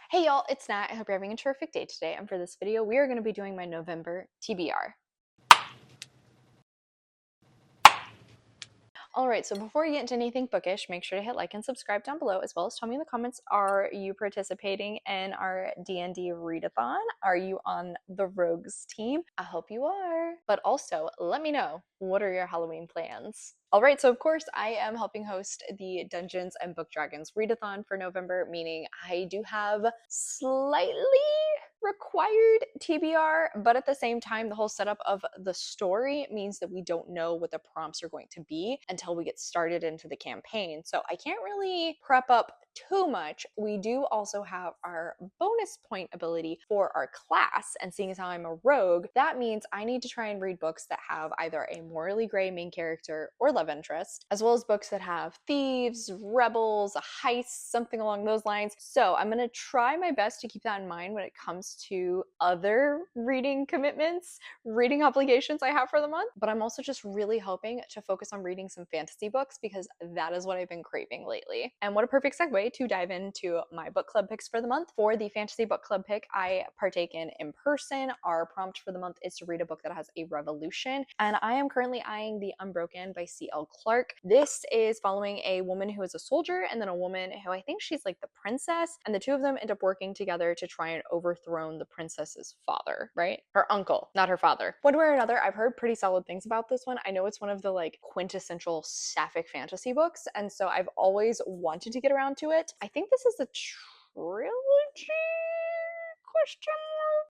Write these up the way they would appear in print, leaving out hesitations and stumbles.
Hey y'all, it's Nat. I hope you're having a terrific day today. And for this video, we are going to be doing my November TBR. Alright, so before we get into anything bookish, make sure to hit like and subscribe down below, as well as tell me in the comments, are you participating in our D&D Readathon? Are you on the Rogues team? I hope you are. But also, let me know, what are your Halloween plans? Alright, so of course I am helping host the Dungeons and Book Dragons Readathon for November, meaning I do have slightly required TBR, but at the same time, the whole setup of the story means that we don't know what the prompts are going to be until we get started into the campaign. So I can't really prep up too much. We do also have our bonus point ability for our class, and seeing as how I'm a rogue, that means I need to try and read books that have either a morally gray main character or love interest, as well as books that have thieves, rebels, a heist, something along those lines. So I'm gonna try my best to keep that in mind when it comes to other reading commitments, reading obligations I have for the month. But I'm also just really hoping to focus on reading some fantasy books, because that is what I've been craving lately. And what a perfect segue to dive into my book club picks for the month. For the fantasy book club pick, I partake in person. Our prompt for the month is to read a book that has a revolution, and I am currently eyeing The Unbroken by C.L. Clarke. This is following a woman who is a soldier and then a woman who I think she's like the princess, and the two of them end up working together to try and overthrow the princess's father, right? Her uncle, not her father. One way or another, I've heard pretty solid things about this one. I know it's one of the like quintessential sapphic fantasy books, and so I've always wanted to get around to it. I think this is a trilogy?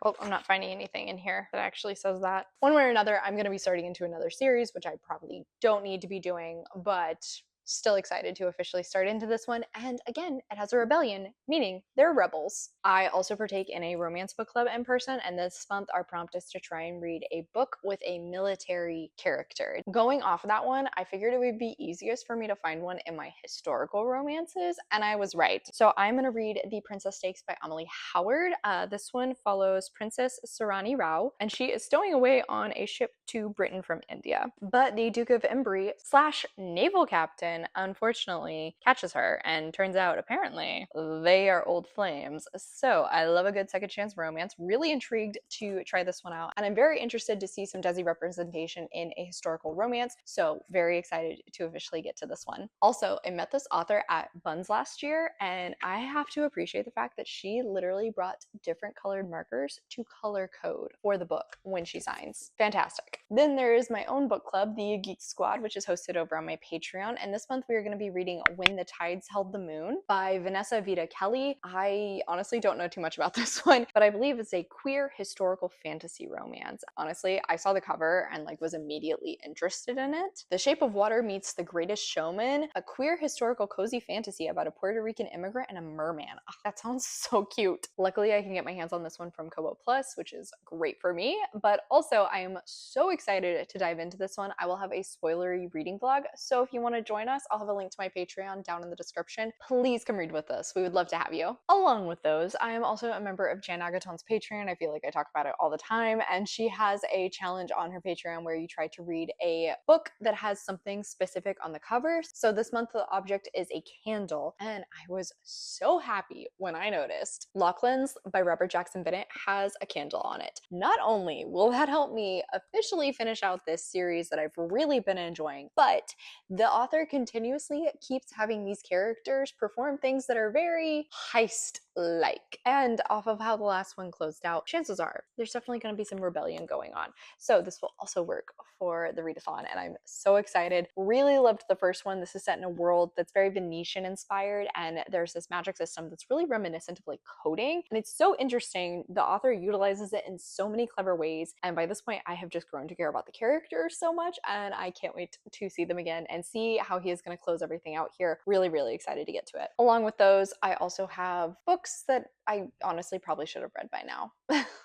Well, I'm not finding anything in here that actually says that. One way or another, I'm going to be starting into another series, which I probably don't need to be doing, but still excited to officially start into this one. And again, it has a rebellion, meaning they're rebels. I also partake in a romance book club in person, and this month our prompt is to try and read a book with a military character. Going off of that one, I figured it would be easiest for me to find one in my historical romances, and I was right. So I'm going to read The Princess Stakes by Amelie Howard. This one follows Princess Sarani Rao, and she is stowing away on a ship to Britain from India. But the Duke of Embry / naval captain unfortunately catches her, and turns out apparently they are old flames. So I love a good second chance romance. Really intrigued to try this one out, and I'm very interested to see some Desi representation in a historical romance, so very excited to officially get to this one. Also, I met this author at Buns last year, and I have to appreciate the fact that she literally brought different colored markers to color code for the book when she signs. Fantastic. Then there is my own book club, the Geek Squad, which is hosted over on my Patreon, and this month we are going to be reading When the Tides Held the Moon by Vanessa Vita Kelly. I honestly don't know too much about this one, but I believe it's a queer historical fantasy romance. Honestly, I saw the cover and like was immediately interested in it. The Shape of Water meets The Greatest Showman, a queer historical cozy fantasy about a Puerto Rican immigrant and a merman. Oh, that sounds so cute. Luckily, I can get my hands on this one from Kobo Plus, which is great for me, but also I am so excited to dive into this one. I will have a spoilery reading vlog, so if you want to join us, I'll have a link to my Patreon down in the description. Please come read with us. We would love to have you. Along with those, I am also a member of Jan Agaton's Patreon. I feel like I talk about it all the time, and she has a challenge on her Patreon where you try to read a book that has something specific on the cover. So this month the object is a candle, and I was so happy when I noticed Lachlan's by Robert Jackson Bennett has a candle on it. Not only will that help me officially finish out this series that I've really been enjoying, but the author continuously keeps having these characters perform things that are very heist-like. And off of how the last one closed out, chances are there's definitely going to be some rebellion going on. So this will also work for the readathon, and I'm so excited. Really loved the first one. This is set in a world that's very Venetian inspired, and there's this magic system that's really reminiscent of like coding, and it's so interesting. The author utilizes it in so many clever ways, and by this point I have just grown to care about the characters so much, and I can't wait to see them again and see how he is going to close everything out here. Really excited to get to it. Along with those, I also have books that I honestly probably should have read by now,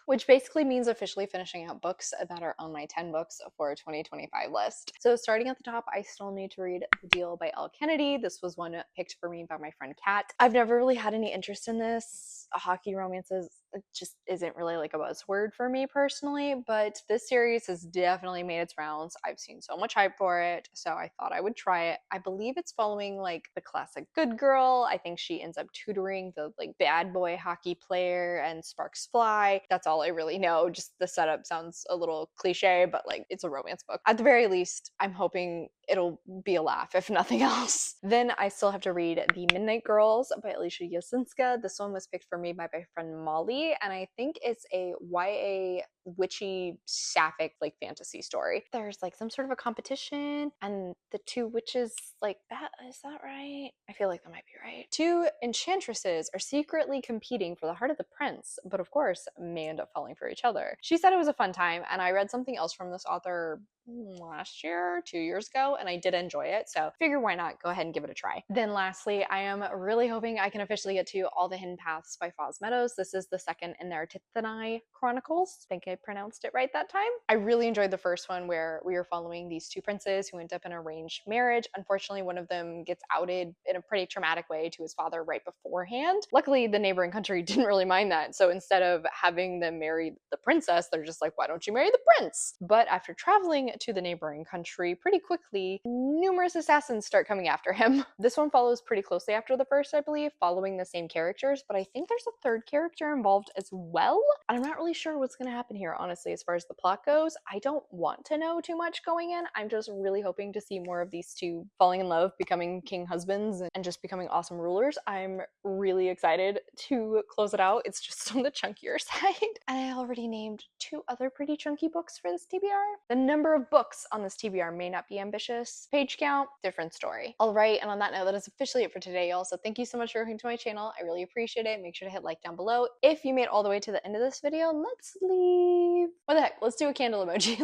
which basically means officially finishing out books that are on my 10 books for 2025 list. So starting at the top, I still need to read The Deal by Elle Kennedy. This was one picked for me by my friend Kat. I've never really had any interest in this hockey romances, it just isn't really like a buzzword for me personally, but this series has definitely made its rounds. I've seen so much hype for it, so I thought I would try it. I believe it's following like the classic good girl. I think she ends up tutoring the like bad boy hockey player and sparks fly. That's all I really know. Just the setup sounds a little cliche, but like it's a romance book. At the very least, I'm hoping it'll be a laugh, if nothing else. Then I still have to read The Midnight Girls by 𝗖cie heç𝘁𝘁. This one was picked for me by my friend Molly, and I think it's a YA witchy sapphic like fantasy story. There's like some sort of a competition, and the two witches like that, is that right? I feel like that might be right. Two enchantresses are secretly competing for the heart of the prince, but of course may end up falling for each other. She said it was a fun time, and I read something else from this author last year, 2 years ago, and I did enjoy it, so figure why not go ahead and give it a try. Then lastly, I am really hoping I can officially get to All the Hidden Paths by Foz Meadows. This is the second in their 𝗖ecie Chronicles. I think I pronounced it right that time. I really enjoyed the first one where we are following these two princes who end up in an arranged marriage. Unfortunately, one of them gets outed in a pretty traumatic way to his father right beforehand. Luckily, the neighboring country didn't really mind that, so instead of having them marry the princess, they're just like, why don't you marry the prince? But after traveling to the neighboring country pretty quickly, numerous assassins start coming after him. This one follows pretty closely after the first, I believe, following the same characters, but I think there's a third character involved as well. And I'm not really sure what's going to happen here, honestly, as far as the plot goes. I don't want to know too much going in. I'm just really hoping to see more of these two falling in love, becoming king husbands, and just becoming awesome rulers. I'm really excited to close it out. It's just on the chunkier side. And I already named 2 other pretty chunky books for this TBR. The number of books on this TBR may not be ambitious. Page count, different story. All right, and on that note, that is officially it for today, y'all. So thank you so much for coming to my channel. I really appreciate it. Make sure to hit like down below. If you made it all the way to the end of this video, let's leave. What the heck? Let's do a candle emoji.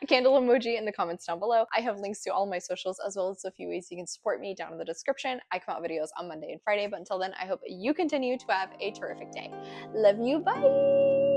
A candle emoji in the comments down below. I have links to all my socials as well as a few ways you can support me down in the description. I come out videos on Monday and Friday, but until then, I hope you continue to have a terrific day. Love you, bye!